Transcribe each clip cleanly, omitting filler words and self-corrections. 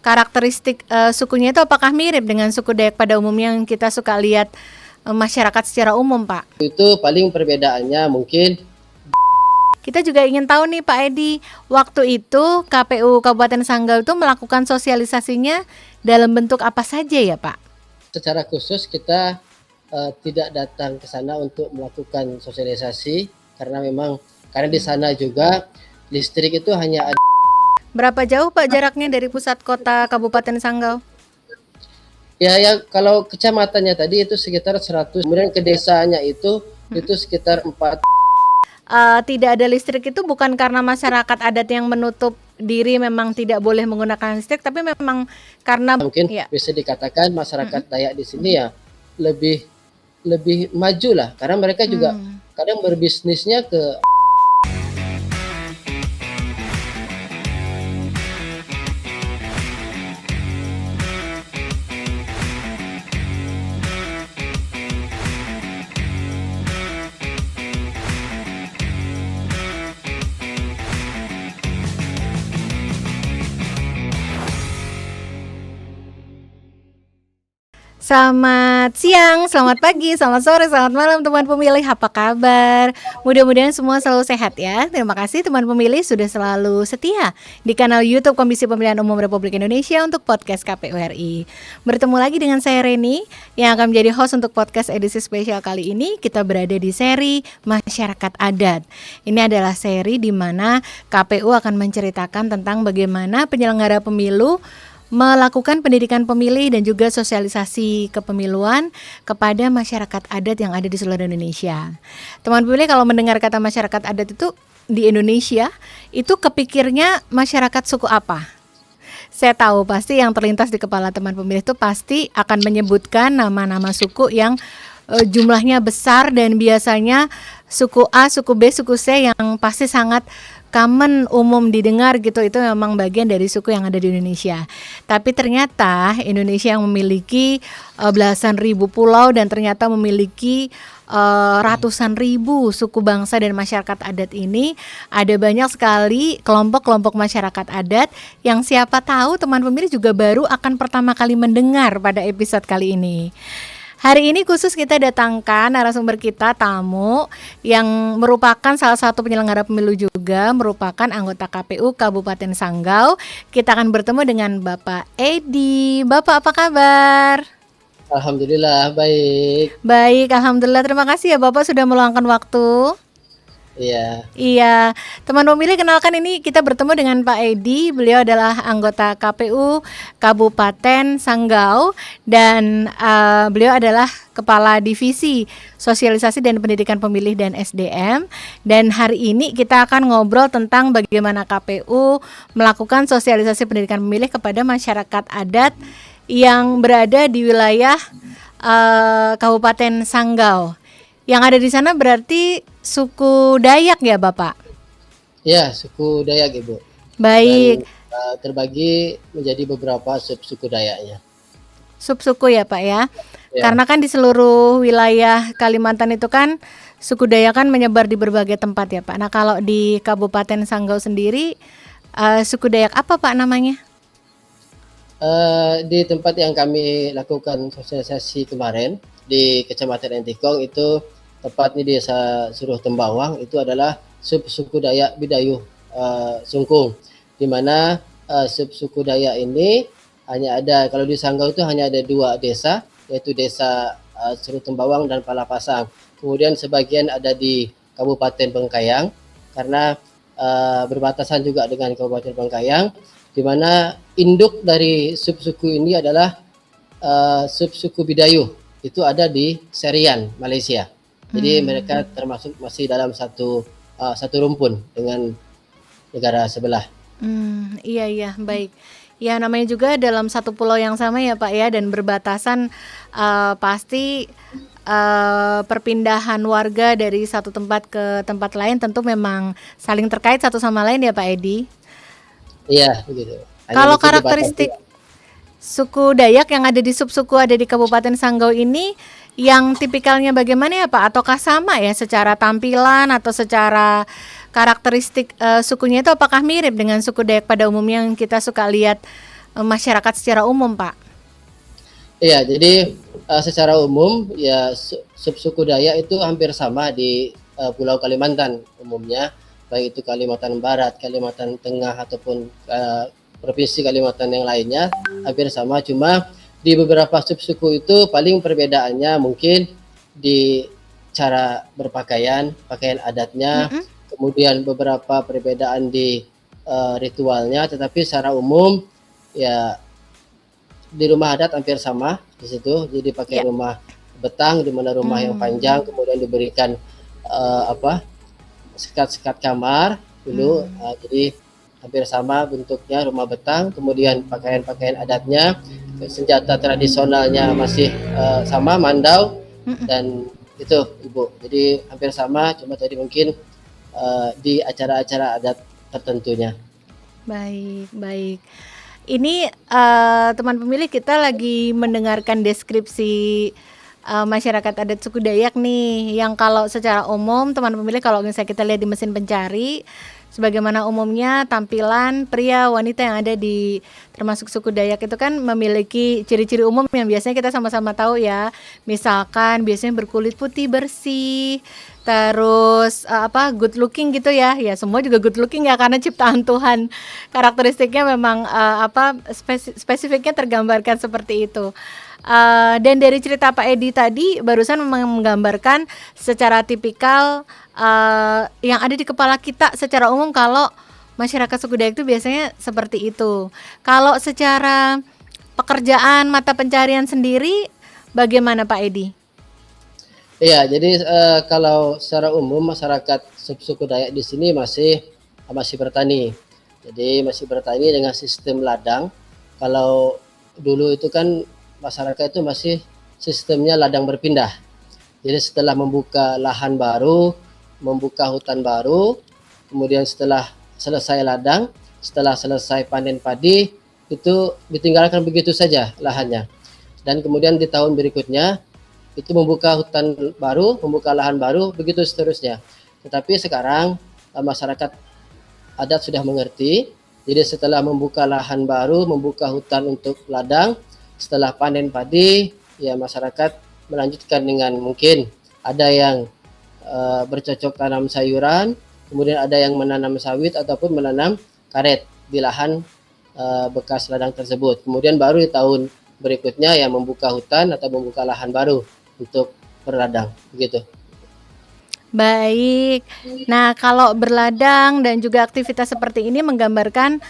karakteristik sukunya itu apakah mirip dengan suku Dayak pada umumnya yang kita suka lihat masyarakat secara umum, Pak? Itu paling perbedaannya mungkin. Kita juga ingin tahu nih Pak Edi, waktu itu KPU Kabupaten Sanggau itu melakukan sosialisasinya dalam bentuk apa saja ya Pak? Secara khusus kita tidak datang ke sana untuk melakukan sosialisasi karena di sana juga listrik itu hanya ada. Berapa jauh Pak jaraknya dari pusat kota Kabupaten Sanggau? Ya kalau kecamatannya tadi itu sekitar 100, kemudian ke desanya itu sekitar 4. Tidak ada listrik itu bukan karena masyarakat adat yang menutup diri memang tidak boleh menggunakan listrik, tapi memang karena mungkin bisa dikatakan masyarakat Dayak di sini ya lebih maju lah, karena mereka juga kadang berbisnisnya ke. Selamat siang, selamat pagi, selamat sore, selamat malam teman pemilih, apa kabar? Mudah-mudahan semua selalu sehat ya. Terima kasih teman pemilih sudah selalu setia di kanal YouTube Komisi Pemilihan Umum Republik Indonesia untuk podcast KPU RI. Bertemu lagi dengan saya Reni yang akan menjadi host untuk podcast edisi spesial kali ini. Kita berada di seri Masyarakat Adat. Ini adalah seri di mana KPU akan menceritakan tentang bagaimana penyelenggara pemilu melakukan pendidikan pemilih dan juga sosialisasi kepemiluan kepada masyarakat adat yang ada di seluruh Indonesia. Teman pemilih kalau mendengar kata masyarakat adat itu di Indonesia, itu kepikirnya masyarakat suku apa? Saya tahu pasti yang terlintas di kepala teman pemilih itu pasti akan menyebutkan nama-nama suku yang jumlahnya besar dan biasanya suku A, suku B, suku C yang pasti sangat common, umum didengar gitu. Itu memang bagian dari suku yang ada di Indonesia. Tapi ternyata Indonesia yang memiliki belasan ribu pulau dan ternyata memiliki ratusan ribu suku bangsa dan masyarakat adat ini, ada banyak sekali kelompok-kelompok masyarakat adat yang siapa tahu teman pemilih juga baru akan pertama kali mendengar pada episode kali ini. Hari ini khusus kita datangkan narasumber kita, tamu yang merupakan salah satu penyelenggara pemilu juga, merupakan anggota KPU Kabupaten Sanggau. Kita akan bertemu dengan Bapak Edi. Bapak apa kabar? Alhamdulillah baik. Baik, alhamdulillah. Terima kasih ya Bapak sudah meluangkan waktu. Iya, teman pemilih, kenalkan ini kita bertemu dengan Pak Edi. Beliau adalah anggota KPU Kabupaten Sanggau dan beliau adalah Kepala Divisi Sosialisasi dan Pendidikan Pemilih dan SDM. Dan hari ini kita akan ngobrol tentang bagaimana KPU melakukan sosialisasi pendidikan pemilih kepada masyarakat adat yang berada di wilayah Kabupaten Sanggau. Yang ada di sana berarti suku Dayak ya Bapak? Ya, suku Dayak Ibu. Baik. Dan terbagi menjadi beberapa sub-suku Dayaknya. Sub-suku ya Pak ya? Karena kan di seluruh wilayah Kalimantan itu kan suku Dayak kan menyebar di berbagai tempat ya Pak. Nah kalau di Kabupaten Sanggau sendiri suku Dayak apa Pak namanya? Di tempat yang kami lakukan sosialisasi kemarin di Kecamatan Entikong itu tepatnya di Desa Suruh Tembawang, itu adalah sub-suku Dayak Bidayuh Sungkung, di mana sub-suku Dayak ini hanya ada, kalau di Sanggau itu hanya ada 2 desa, yaitu Desa Suruh Tembawang dan Palapasang. Kemudian sebagian ada di Kabupaten Bengkayang karena berbatasan juga dengan Kabupaten Bengkayang, di mana induk dari sub-suku ini adalah sub-suku Bidayuh, itu ada di Serian, Malaysia. Jadi mereka termasuk masih dalam satu rumpun dengan negara sebelah. Iya, baik. Ya namanya juga dalam satu pulau yang sama ya Pak ya, dan berbatasan pasti perpindahan warga dari satu tempat ke tempat lain tentu memang saling terkait satu sama lain ya Pak Edi. Iya, begitu. Kalau karakteristik suku Dayak yang ada di sub-suku ada di Kabupaten Sanggau ini yang tipikalnya bagaimana ya Pak? Ataukah sama ya secara tampilan atau secara karakteristik sukunya itu apakah mirip dengan suku Dayak pada umumnya yang kita suka lihat masyarakat secara umum, Pak? Iya, jadi secara umum ya subsuku Dayak itu hampir sama di Pulau Kalimantan umumnya, baik itu Kalimantan Barat, Kalimantan Tengah ataupun provinsi Kalimantan yang lainnya hampir sama. Cuma di beberapa subsuku itu paling perbedaannya mungkin di cara berpakaian, pakaian adatnya, Mm-mm. kemudian beberapa perbedaan di ritualnya, tetapi secara umum ya di rumah adat hampir sama di situ. Jadi pakai Ya. rumah betang, di mana rumah yang panjang, kemudian diberikan apa sekat-sekat kamar dulu. Jadi hampir sama bentuknya rumah betang, kemudian pakaian-pakaian adatnya, senjata tradisionalnya masih sama, mandau, Mm-mm. dan itu Ibu. Jadi hampir sama, cuma tadi mungkin di acara-acara adat tertentunya. Baik, baik. Ini teman pemilih, kita lagi mendengarkan deskripsi masyarakat adat suku Dayak nih, yang kalau secara umum teman pemilih kalau misalnya kita lihat di mesin pencari, sebagaimana umumnya tampilan pria wanita yang ada di termasuk suku Dayak itu kan memiliki ciri-ciri umum yang biasanya kita sama-sama tahu ya. Misalkan biasanya berkulit putih bersih, terus good looking gitu ya. Ya semua juga good looking ya karena ciptaan Tuhan. Karakteristiknya memang spesifiknya tergambarkan seperti itu. Dan dari cerita Pak Edi tadi barusan memang menggambarkan secara tipikal yang ada di kepala kita secara umum kalau masyarakat suku Dayak itu biasanya seperti itu. Kalau secara pekerjaan mata pencarian sendiri bagaimana Pak Edi? Iya, jadi kalau secara umum masyarakat subsuku Dayak di sini masih bertani. Jadi masih bertani dengan sistem ladang. Kalau dulu itu kan masyarakat itu masih sistemnya ladang berpindah. Jadi setelah membuka lahan baru, membuka hutan baru, kemudian setelah selesai ladang, setelah selesai panen padi, itu ditinggalkan begitu saja lahannya. Dan kemudian di tahun berikutnya itu membuka hutan baru, membuka lahan baru, begitu seterusnya. Tetapi sekarang masyarakat adat sudah mengerti, jadi setelah membuka lahan baru, membuka hutan untuk ladang, setelah panen padi, ya masyarakat melanjutkan dengan mungkin ada yang bercocok tanam sayuran, kemudian ada yang menanam sawit ataupun menanam karet di lahan bekas ladang tersebut. Kemudian baru di tahun berikutnya ya membuka hutan atau membuka lahan baru untuk berladang, begitu. Baik. Nah, kalau berladang dan juga aktivitas seperti ini menggambarkan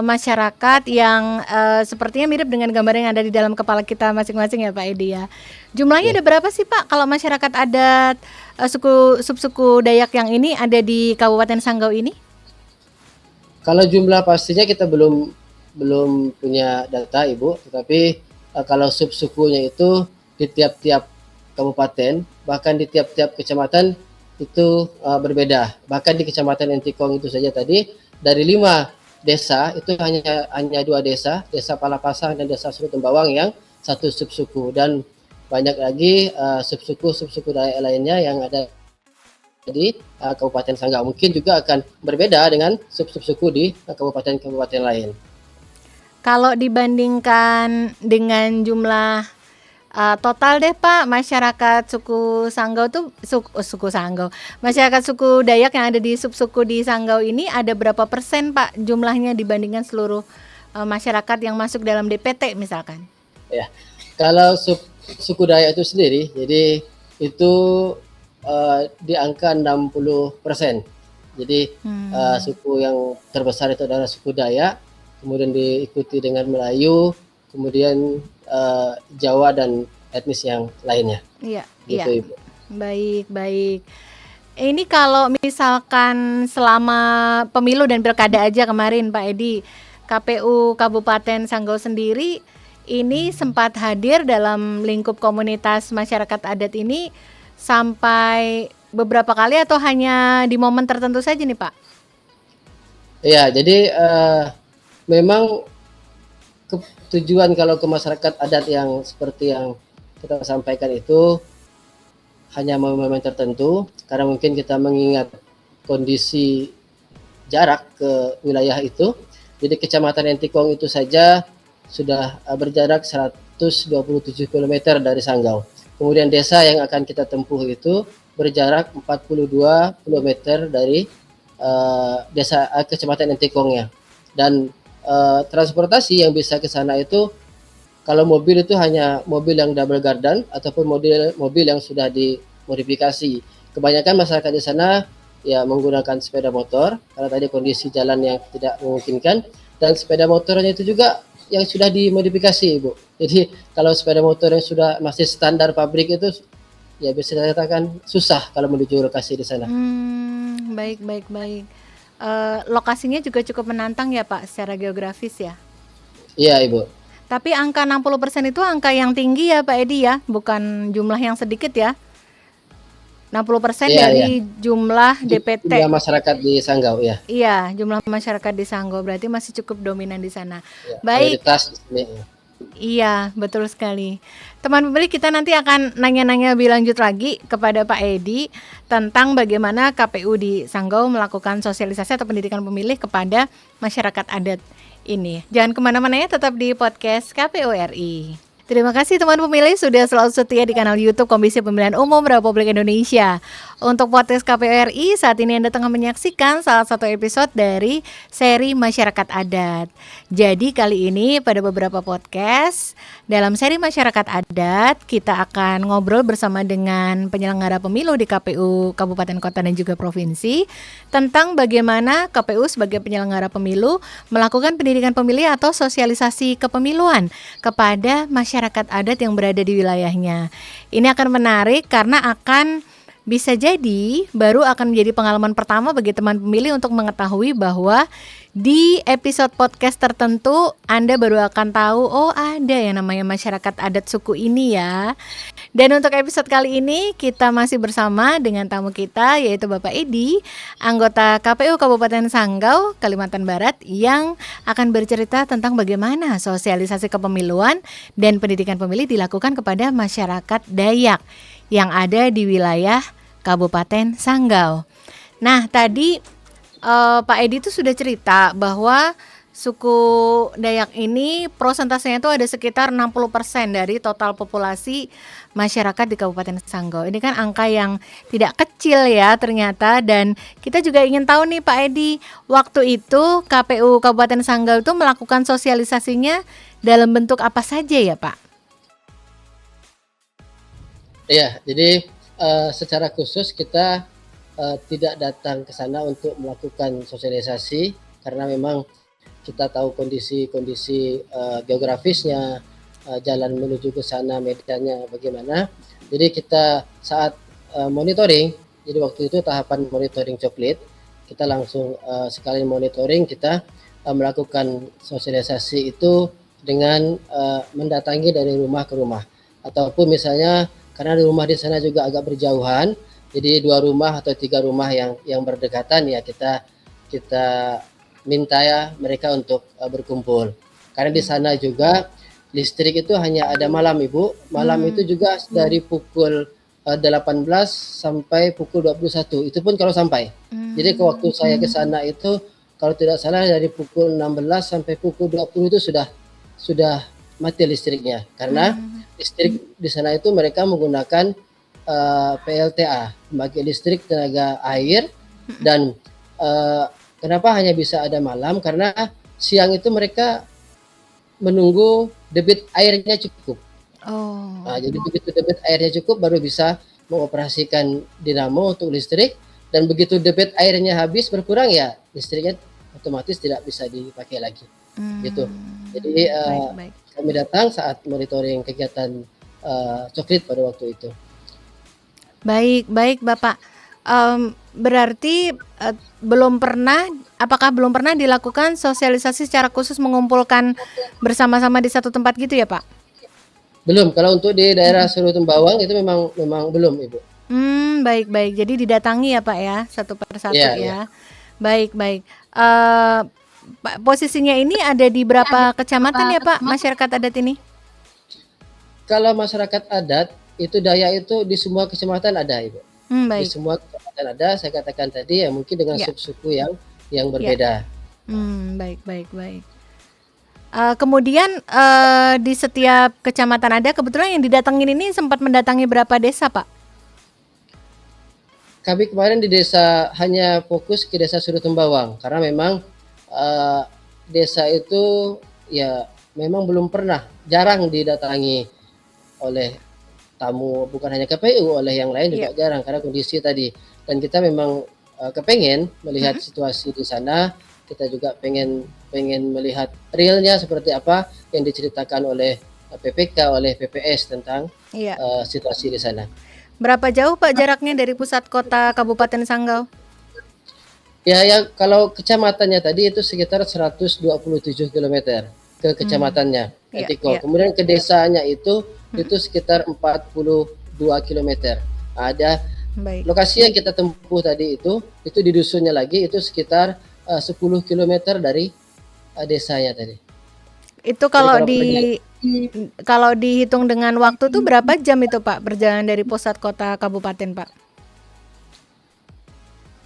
masyarakat yang sepertinya mirip dengan gambar yang ada di dalam kepala kita masing-masing ya Pak Edi ya. Jumlahnya Ya. ada berapa sih Pak kalau masyarakat adat subsuku Dayak yang ini ada di Kabupaten Sanggau ini? Kalau jumlah pastinya kita belum punya data Ibu, tetapi kalau subsukunya itu di tiap-tiap kabupaten, bahkan di tiap-tiap kecamatan itu berbeda. Bahkan di Kecamatan Entikong itu saja tadi dari 5 desa itu hanya 2 desa, Desa Palapasang dan Desa Suruh Tembawang yang satu subsuku, dan banyak lagi subsuku Dayak lainnya yang ada di Kabupaten Sanggau. Mungkin juga akan berbeda dengan suku di kabupaten-kabupaten lain. Kalau dibandingkan dengan jumlah total deh Pak, masyarakat suku Sanggau tuh suku Sanggau. Masyarakat suku Dayak yang ada di subsuku di Sanggau ini ada berapa persen Pak jumlahnya dibandingkan seluruh masyarakat yang masuk dalam DPT misalkan? Ya, kalau suku Dayak itu sendiri, jadi itu di angka 60%. Jadi suku yang terbesar itu adalah suku Dayak, kemudian diikuti dengan Melayu, kemudian Jawa dan etnis yang lainnya. Iya, iya. Gitu Ibu. Baik, baik. Ini kalau misalkan selama pemilu dan pilkada aja kemarin Pak Edi, KPU Kabupaten Sanggau sendiri ini sempat hadir dalam lingkup komunitas masyarakat adat ini sampai beberapa kali atau hanya di momen tertentu saja nih Pak? Iya, jadi memang tujuan kalau ke masyarakat adat yang seperti yang kita sampaikan itu hanya momen-momen tertentu, karena mungkin kita mengingat kondisi jarak ke wilayah itu. Jadi Kecamatan Entikong itu saja sudah berjarak 127 km dari Sanggau. Kemudian desa yang akan kita tempuh itu berjarak 42 km dari Kecamatan Entikongnya. Dan transportasi yang bisa ke sana itu, kalau mobil itu hanya mobil yang double gardan ataupun mobil yang sudah dimodifikasi. Kebanyakan masyarakat di sana ya menggunakan sepeda motor karena tadi kondisi jalan yang tidak memungkinkan, dan sepeda motornya itu juga yang sudah dimodifikasi, Ibu. Jadi kalau sepeda motor yang sudah masih standar pabrik itu ya bisa dikatakan susah kalau menuju lokasi di sana. Baik, baik, baik. Lokasinya juga cukup menantang ya Pak secara geografis ya. Iya, Ibu. Tapi angka 60% itu angka yang tinggi ya Pak Edi ya, bukan jumlah yang sedikit ya. 60% Iya, iya. dari jumlah DPT. Jumlah masyarakat di Sanggau ya. Iya, jumlah masyarakat di Sanggau berarti masih cukup dominan di sana. Ya, Baik, mayoritas di sini. iya betul sekali. Teman pemilih, kita nanti akan nanya-nanya lebih lanjut lagi kepada Pak Edi tentang bagaimana KPU di Sanggau melakukan sosialisasi atau pendidikan pemilih kepada masyarakat adat ini. Jangan kemana-mana ya, tetap di podcast KPU RI. Terima kasih teman pemilih sudah selalu setia di kanal YouTube Komisi Pemilihan Umum Republik Indonesia. Untuk podcast KPU RI, saat ini Anda tengah menyaksikan salah satu episode dari seri Masyarakat Adat. Jadi kali ini pada beberapa podcast dalam seri Masyarakat Adat, kita akan ngobrol bersama dengan penyelenggara pemilu di KPU Kabupaten Kota dan juga Provinsi tentang bagaimana KPU sebagai penyelenggara pemilu melakukan pendidikan pemilih atau sosialisasi kepemiluan kepada masyarakat adat yang berada di wilayahnya. Ini akan menarik karena akan bisa jadi baru akan menjadi pengalaman pertama bagi teman pemilih untuk mengetahui bahwa di episode podcast tertentu Anda baru akan tahu, oh ada yang namanya masyarakat adat suku ini ya. Dan untuk episode kali ini kita masih bersama dengan tamu kita, yaitu Bapak Edi, anggota KPU Kabupaten Sanggau, Kalimantan Barat, yang akan bercerita tentang bagaimana sosialisasi kepemiluan dan pendidikan pemilih dilakukan kepada masyarakat Dayak yang ada di wilayah Kabupaten Sanggau. Nah, tadi Pak Edi itu sudah cerita bahwa suku Dayak ini prosentasenya itu ada sekitar 60% dari total populasi masyarakat di Kabupaten Sanggau. Ini kan angka yang tidak kecil ya ternyata, dan kita juga ingin tahu nih Pak Edi, waktu itu KPU Kabupaten Sanggau itu melakukan sosialisasinya dalam bentuk apa saja ya Pak? Iya, jadi secara khusus kita tidak datang ke sana untuk melakukan sosialisasi karena memang kita tahu kondisi geografisnya, jalan menuju ke sana medannya bagaimana. Jadi kita saat monitoring, jadi waktu itu tahapan monitoring coklit, kita langsung sekali monitoring kita melakukan sosialisasi itu dengan mendatangi dari rumah ke rumah, ataupun misalnya karena di rumah di sana juga agak berjauhan, jadi 2 rumah atau 3 rumah yang berdekatan ya kita minta ya mereka untuk berkumpul. Karena di sana juga listrik itu hanya ada malam, Ibu. Malam itu juga dari pukul 18 sampai pukul 21. Itu pun kalau sampai. Jadi waktu saya ke sana itu kalau tidak salah dari pukul 16 sampai pukul 20 itu sudah mati listriknya. Karena listrik di sana itu mereka menggunakan PLTA, pembangkit listrik tenaga air, dan kenapa hanya bisa ada malam? Karena siang itu mereka menunggu debit airnya cukup. Nah, jadi begitu debit airnya cukup baru bisa mengoperasikan dinamo untuk listrik, dan begitu debit airnya habis berkurang ya listriknya otomatis tidak bisa dipakai lagi. Gitu. Jadi Baik. kami datang saat monitoring kegiatan coklit pada waktu itu. Baik Bapak. Berarti apakah belum pernah dilakukan sosialisasi secara khusus mengumpulkan bersama-sama di satu tempat gitu ya Pak? Belum, kalau untuk di daerah Seru Tembawang itu memang belum, Ibu. Baik. Jadi didatangi ya Pak ya, satu persatu Iya, ya. iya. Baik. Pak, posisinya ini ada di berapa kecamatan ya Pak masyarakat adat ini? Kalau masyarakat adat itu Dayak itu di semua kecamatan ada, Ibu. Di Baik. semua kecamatan ada, saya katakan tadi ya mungkin dengan Ya. suku-suku yang berbeda. Baik baik baik. Kemudian di setiap kecamatan ada, kebetulan yang didatengin ini sempat mendatangi berapa desa, Pak? Kami kemarin di desa hanya fokus ke desa Suruh Tembawang karena memang eh, desa itu ya memang belum pernah, jarang didatangi oleh tamu, bukan hanya KPU, oleh yang lain Iya. juga jarang karena kondisi tadi. Dan kita memang kepengen melihat Mhm. situasi di sana, kita juga pengen pengen melihat realnya seperti apa yang diceritakan oleh PPK, oleh PPS tentang Iya. situasi di sana. Berapa jauh Pak jaraknya dari pusat kota Kabupaten Sanggau? Ya, kalau kecamatannya tadi itu sekitar 127 kilometer ke Hmm. kecamatannya, Iya, Entiko. iya. Kemudian ke desanya Mhm. itu sekitar 42 kilometer. Ada Baik. lokasi yang kita tempuh tadi itu di dusunnya lagi itu sekitar 10 kilometer dari desanya tadi. Itu Jadi kalau perjalanan kalau dihitung dengan waktu tuh berapa jam itu Pak perjalanan dari pusat kota kabupaten Pak?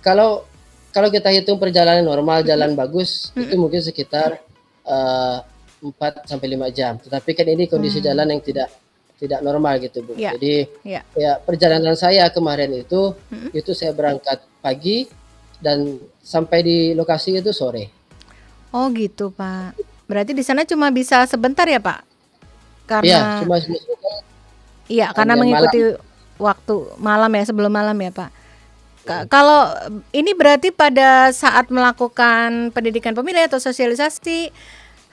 kalau kalau kita hitung perjalanan normal, Mhm. jalan bagus, itu Mhm. mungkin sekitar eh, 4 sampai 5 jam. Tetapi kan ini kondisi Hmm. jalan yang tidak normal gitu, Bu. Iya, Jadi iya. ya perjalanan saya kemarin Mhm. itu saya berangkat pagi dan sampai di lokasi itu sore. Oh gitu Pak. Berarti di sana cuma bisa sebentar ya Pak? Iya, Karena cuma iya, karena hanya malam. mengikuti waktu malam ya, sebelum malam ya Pak. Hmm. Kalau ini berarti pada saat melakukan pendidikan pemilih atau sosialisasi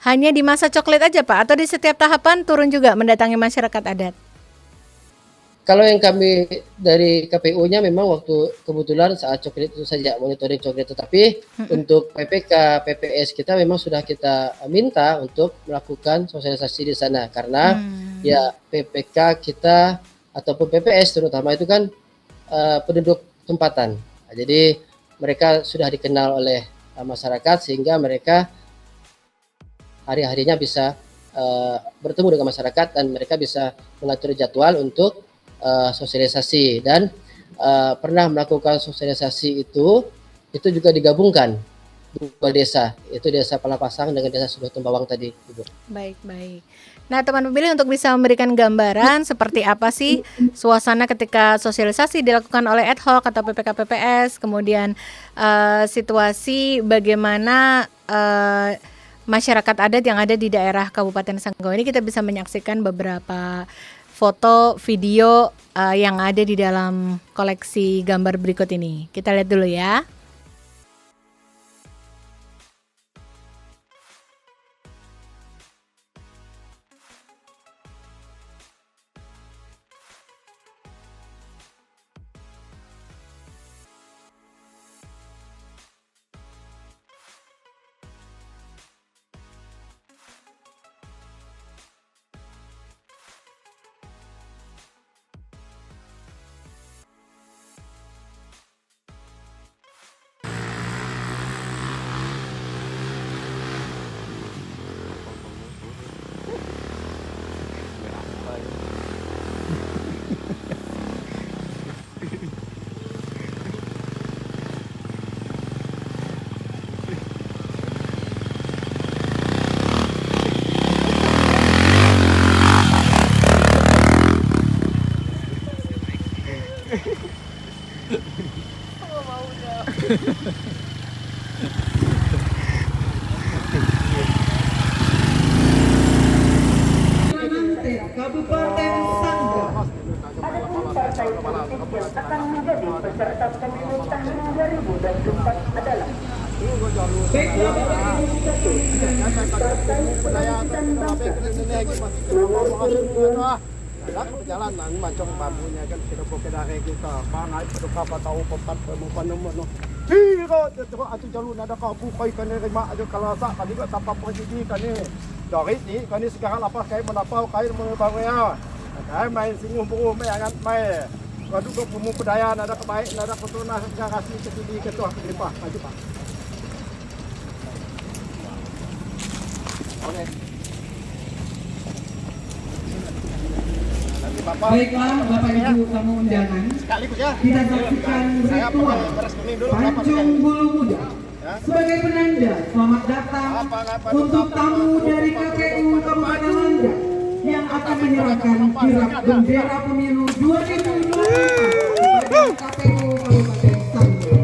hanya di masa coklat aja Pak? Atau di setiap tahapan turun juga mendatangi masyarakat adat? Kalau yang kami dari KPU-nya memang waktu kebetulan saat coklat itu saja monitoring coklat, tetapi Mhm. untuk PPK, PPS kita memang sudah kita minta untuk melakukan sosialisasi di sana karena Hmm. ya PPK kita ataupun PPS terutama itu kan penduduk tempatan. Nah, jadi mereka sudah dikenal oleh masyarakat sehingga mereka hari-harinya bisa bertemu dengan masyarakat dan mereka bisa mengatur jadwal untuk sosialisasi dan pernah melakukan sosialisasi itu juga digabungkan dua desa, itu desa Palapasang dengan desa Suruh Tembawang tadi, Ibu. Baik, baik. Nah, teman pemilih untuk bisa memberikan gambaran seperti apa sih suasana ketika sosialisasi dilakukan oleh ad hoc atau PPK PPS, kemudian situasi bagaimana masyarakat adat yang ada di daerah Kabupaten Sanggau ini, kita bisa menyaksikan beberapa foto, video yang ada di dalam koleksi gambar berikut ini. Kita lihat dulu ya. Kabupaten Sanggau. Adapun partai politik yang akan menjadi peserta pemilu tahun 2024 adalah Baiklah Bapak Ibu sekalian, Partai Kebangkitan Bangsa nomor urut 2 Đó, perjalanan macam babunya kan kita pakai dari kita pangai pada kapa tahu pepat pemukan nomor no. Tiro tu atu jalur ada kau bukai kan dari mak ada kalau sak tadiก็ tapa posisi kan ni. Dari ni kan ni sekarang apa kai menapau kai mengubahnya. Kai main singgung burung mai angat mai. Kalau tu pemu pedaya ada kebaik ada ketuna kasih ke sini ke tu apa maju Pak. Okey. Baiklah Bapak Ibu tamu undangan, Sekaligus ya. kita saksikan Saya ritual pakai beres kuning dulu. Pancung Bulu Muda Sebagai penanda selamat datang untuk tamu dari KPU Kabupaten Langga yang akan menyerahkan kirap bendera pemilu 2024 kepada KPU Kabupaten Sangga.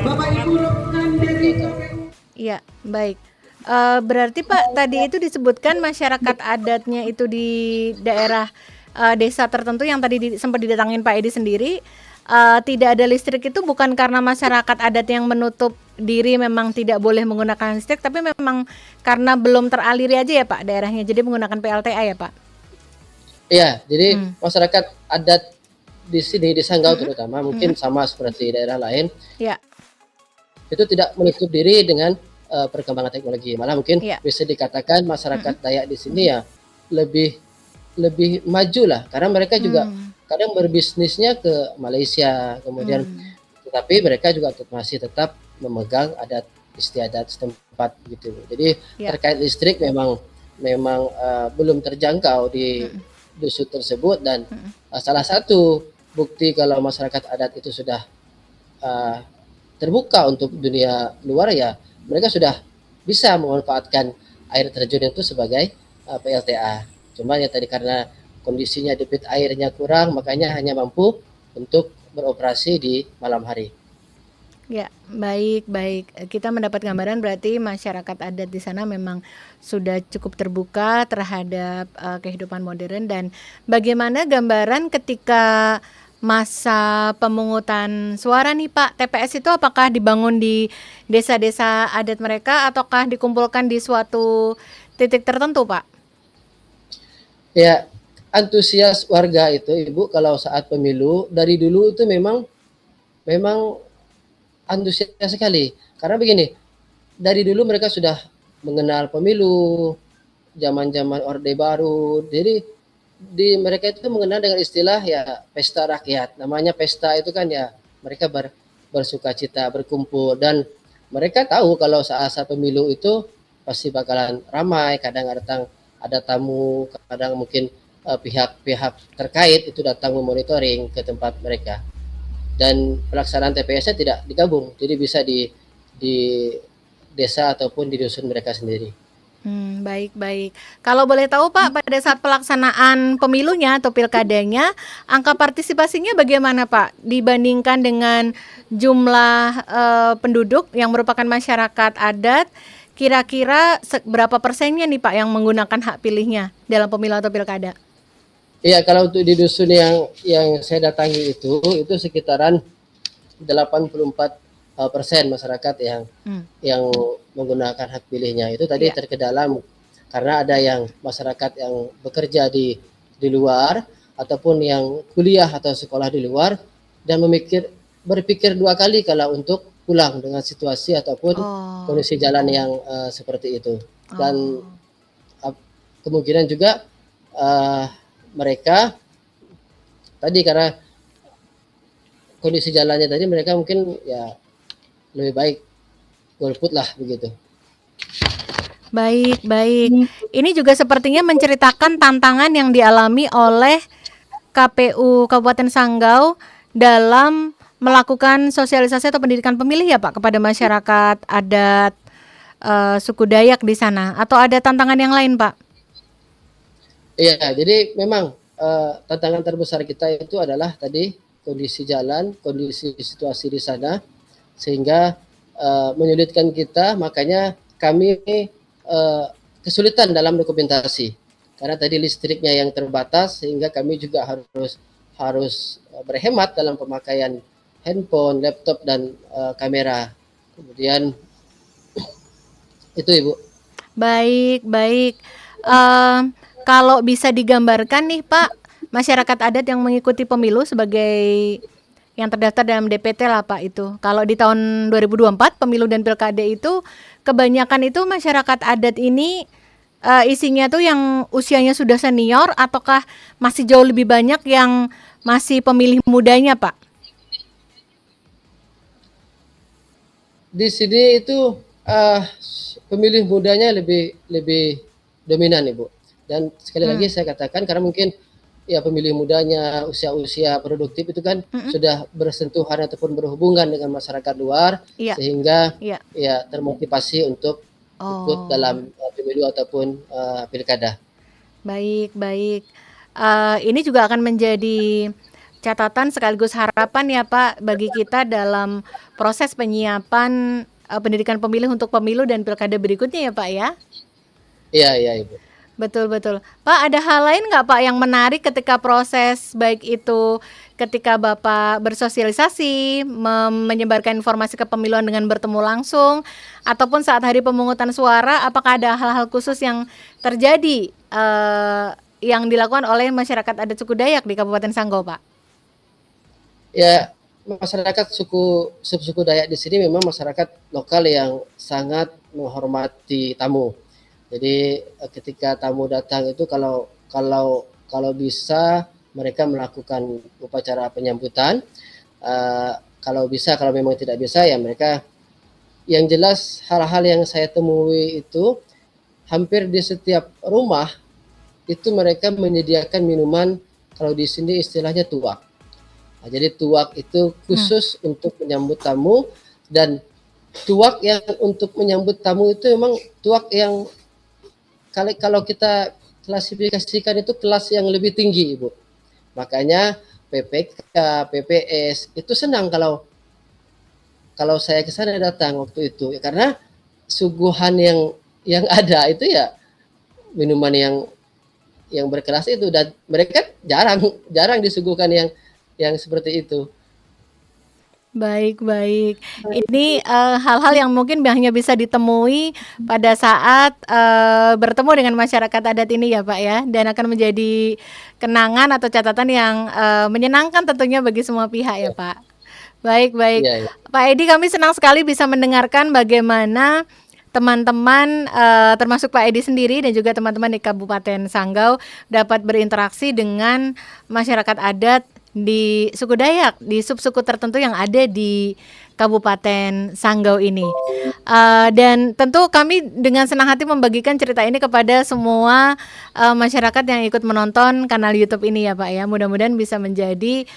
Bapak Ibu rekan dari KPU. Iya, baik. Berarti Pak tadi itu disebutkan masyarakat adatnya itu di daerah desa tertentu yang tadi sempat didatangin Pak Edi sendiri, tidak ada listrik itu bukan karena masyarakat adat yang menutup diri memang tidak boleh menggunakan listrik, tapi memang karena belum teraliri aja ya Pak daerahnya, jadi menggunakan PLTA ya Pak? Iya, jadi masyarakat adat di sini di Sanggau terutama mungkin sama seperti daerah lain Ya, itu tidak menutup diri dengan perkembangan teknologi. Malah mungkin Iya. bisa dikatakan masyarakat Dayak di sini ya lebih maju lah karena mereka juga kadang berbisnisnya ke Malaysia kemudian tetapi mereka juga masih tetap memegang adat istiadat setempat gitu. Jadi Ya. terkait listrik memang belum terjangkau di dusun tersebut dan salah satu bukti kalau masyarakat adat itu sudah uh, terbuka untuk dunia luar ya mereka sudah bisa memanfaatkan air terjun itu sebagai PLTA. Cuma ya tadi karena kondisinya debit airnya kurang makanya hanya mampu untuk beroperasi di malam hari. Ya, baik. Kita mendapat gambaran berarti masyarakat adat di sana memang sudah cukup terbuka terhadap kehidupan modern. Dan bagaimana gambaran ketika masa pemungutan suara nih Pak, TPS itu apakah dibangun di desa-desa adat mereka ataukah dikumpulkan di suatu titik tertentu Pak? Ya, antusias warga itu Ibu kalau saat pemilu dari dulu itu memang antusias sekali. Karena begini, dari dulu mereka sudah mengenal pemilu, zaman-zaman Orde Baru. Jadi mereka itu mengenal dengan istilah ya pesta rakyat. Namanya pesta itu kan ya mereka bersukacita, berkumpul dan mereka tahu kalau saat pemilu itu pasti bakalan ramai, kadang ada tamu, kadang mungkin pihak-pihak terkait itu datang memonitoring ke tempat mereka. Dan pelaksanaan TPS-nya tidak digabung, jadi bisa di desa ataupun di dusun mereka sendiri. Baik. Kalau boleh tahu Pak, pada saat pelaksanaan pemilunya atau pilkadanya, angka partisipasinya bagaimana Pak? Dibandingkan dengan jumlah penduduk yang merupakan masyarakat adat, kira-kira berapa persennya nih Pak yang menggunakan hak pilihnya dalam pemilu atau pilkada? Iya, kalau untuk di dusun yang saya datangi itu sekitaran 84% masyarakat yang menggunakan hak pilihnya. Itu tadi terkedalam karena ada yang masyarakat yang bekerja di luar ataupun yang kuliah atau sekolah di luar dan berpikir dua kali kalau untuk pulang dengan situasi ataupun kondisi jalan yang seperti itu. Dan kemungkinan juga mereka tadi karena kondisi jalannya tadi mereka mungkin ya lebih baik golput lah begitu. Baik. Ini juga sepertinya menceritakan tantangan yang dialami oleh KPU Kabupaten Sanggau dalam melakukan sosialisasi atau pendidikan pemilih ya Pak kepada masyarakat adat suku Dayak di sana, atau ada tantangan yang lain Pak? Iya, jadi memang tantangan terbesar kita itu adalah tadi kondisi jalan, kondisi situasi di sana sehingga menyulitkan kita, makanya kami kesulitan dalam dokumentasi karena tadi listriknya yang terbatas sehingga kami juga harus berhemat dalam pemakaian handphone, laptop dan kamera. Kemudian itu Ibu. Baik. Kalau bisa digambarkan nih Pak, masyarakat adat yang mengikuti pemilu sebagai yang terdaftar dalam DPT lah Pak itu. Kalau di tahun 2024 pemilu dan pilkada itu kebanyakan itu masyarakat adat ini isinya tuh yang usianya sudah senior ataukah masih jauh lebih banyak yang masih pemilih mudanya Pak? Di sini itu pemilih mudanya lebih lebih dominan Ibu. Dan sekali lagi saya katakan karena mungkin ya pemilih mudanya usia-usia produktif itu kan sudah bersentuhan ataupun berhubungan dengan masyarakat luar Iya, sehingga iya. ya termotivasi untuk ikut Oh, dalam pemilu ataupun pilkada. baik, baik. Ini juga akan menjadi catatan sekaligus harapan ya Pak bagi kita dalam proses penyiapan pendidikan pemilih untuk pemilu dan pilkada berikutnya ya Pak ya. Iya, iya Ibu. Betul, betul. Pak, ada hal lain nggak Pak yang menarik ketika proses baik itu ketika Bapak bersosialisasi, menyebarkan informasi kepemiluan dengan bertemu langsung, ataupun saat hari pemungutan suara, apakah ada hal-hal khusus yang terjadi yang dilakukan oleh masyarakat adat suku Dayak di Kabupaten Sanggau, Pak? Ya, masyarakat suku Dayak di sini memang masyarakat lokal yang sangat menghormati tamu. Jadi ketika tamu datang itu kalau bisa mereka melakukan upacara penyambutan. Kalau bisa, kalau memang tidak bisa ya mereka, yang jelas hal-hal yang saya temui itu hampir di setiap rumah itu mereka menyediakan minuman, kalau di sini istilahnya tuak. Nah, jadi tuak itu khusus untuk menyambut tamu, dan tuak yang untuk menyambut tamu itu memang tuak yang kalau kita klasifikasikan itu kelas yang lebih tinggi, Ibu. Makanya PPK, PPS itu senang kalau saya ke sana datang waktu itu, ya, karena suguhan yang ada itu ya minuman yang berkelas itu, dan mereka jarang disuguhkan yang seperti itu. Baik, baik. Ini hal-hal yang mungkin hanya bisa ditemui pada saat bertemu dengan masyarakat adat ini ya Pak ya, dan akan menjadi kenangan atau catatan yang menyenangkan tentunya bagi semua pihak ya Pak. Baik, baik. Iya, ya. Pak Edi, kami senang sekali bisa mendengarkan bagaimana teman-teman termasuk Pak Edi sendiri dan juga teman-teman di Kabupaten Sanggau dapat berinteraksi dengan masyarakat adat di suku Dayak, di subsuku tertentu yang ada di Kabupaten Sanggau ini. Dan tentu kami dengan senang hati membagikan cerita ini kepada semua masyarakat yang ikut menonton kanal YouTube ini ya Pak ya. Mudah-mudahan bisa menjadi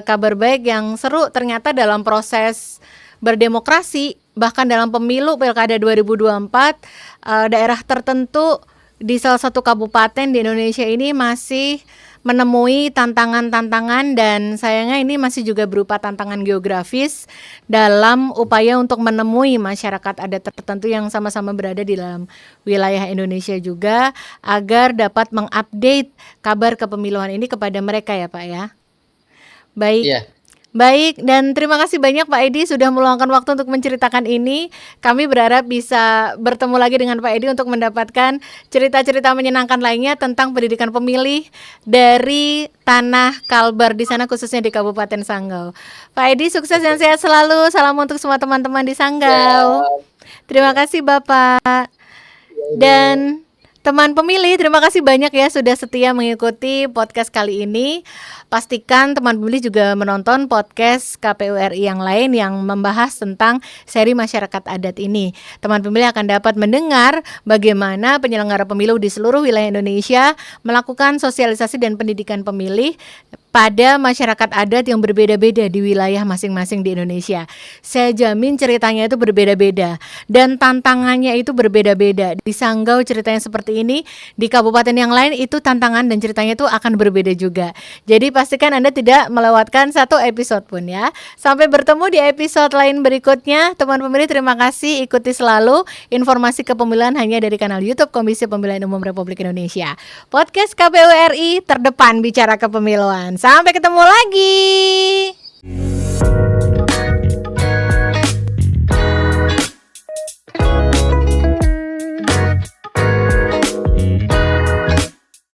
kabar baik yang seru ternyata dalam proses berdemokrasi, bahkan dalam pemilu Pilkada 2024 daerah tertentu di salah satu kabupaten di Indonesia ini masih menemui tantangan-tantangan, dan sayangnya ini masih juga berupa tantangan geografis dalam upaya untuk menemui masyarakat adat tertentu yang sama-sama berada di dalam wilayah Indonesia juga, agar dapat mengupdate kabar kepemiluan ini kepada mereka ya Pak ya. Baik. Iya. Baik, dan terima kasih banyak Pak Edi sudah meluangkan waktu untuk menceritakan ini. Kami berharap bisa bertemu lagi dengan Pak Edi untuk mendapatkan cerita-cerita menyenangkan lainnya tentang pendidikan pemilih dari tanah Kalbar di sana, khususnya di Kabupaten Sanggau. Pak Edi, sukses dan sehat selalu. Salam untuk semua teman-teman di Sanggau. Terima kasih Bapak. Dan teman pemilih, terima kasih banyak ya sudah setia mengikuti podcast kali ini. Pastikan teman pemilih juga menonton podcast KPU RI yang lain yang membahas tentang seri masyarakat adat ini. Teman pemilih akan dapat mendengar bagaimana penyelenggara pemilu di seluruh wilayah Indonesia melakukan sosialisasi dan pendidikan pemilih pada masyarakat adat yang berbeda-beda di wilayah masing-masing di Indonesia. Saya jamin ceritanya itu berbeda-beda dan tantangannya itu berbeda-beda. Di Sanggau ceritanya seperti ini, di kabupaten yang lain itu tantangan dan ceritanya itu akan berbeda juga. Jadi pastikan Anda tidak melewatkan satu episode pun ya. Sampai bertemu di episode lain berikutnya. Teman pemilih, terima kasih, ikuti selalu informasi kepemiluan hanya dari kanal YouTube Komisi Pemilihan Umum Republik Indonesia. Podcast KPU RI terdepan bicara kepemiluan. Sampai ketemu lagi.